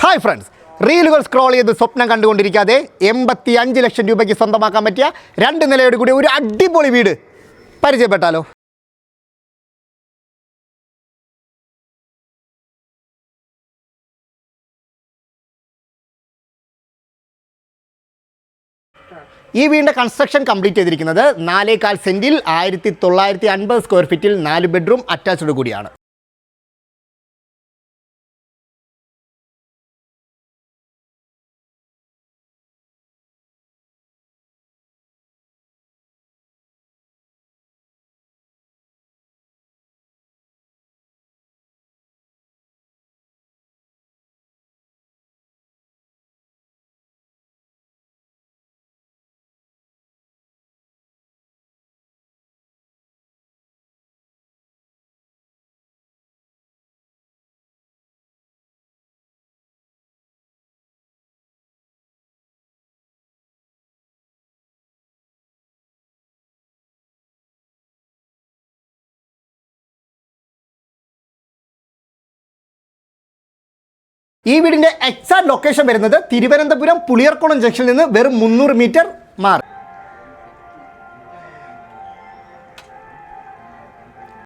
Hi friends, റീലുകൾ scroll ചെയ്ത് സ്വപ്നം കണ്ടുകൊണ്ടിരിക്കാതെ 85 ലക്ഷം രൂപയ്ക്ക് സ്വന്തമാക്കാൻ പറ്റിയ 2 നിലയോട് കൂടി ഒരു അടിപൊളി വീട് പരിചയപ്പെട്ടാലോ? ഈ വീടിൻ്റെ കൺസ്ട്രക്ഷൻ കംപ്ലീറ്റ് ചെയ്തിരിക്കുന്നത് 4.4 സെൻറ്റിൽ 1950 സ്ക്വയർ ഫീറ്റിൽ 4 ബെഡ്റൂം അറ്റാച്ച്ഡ് കൂടിയാണ്. ഈ വീടിൻ്റെ എക്സാക്ട് ലൊക്കേഷൻ വരുന്നത് തിരുവനന്തപുരം പുളിയർക്കുളം ജംഗ്ഷനിൽ നിന്ന് വെറും 300 മീറ്റർ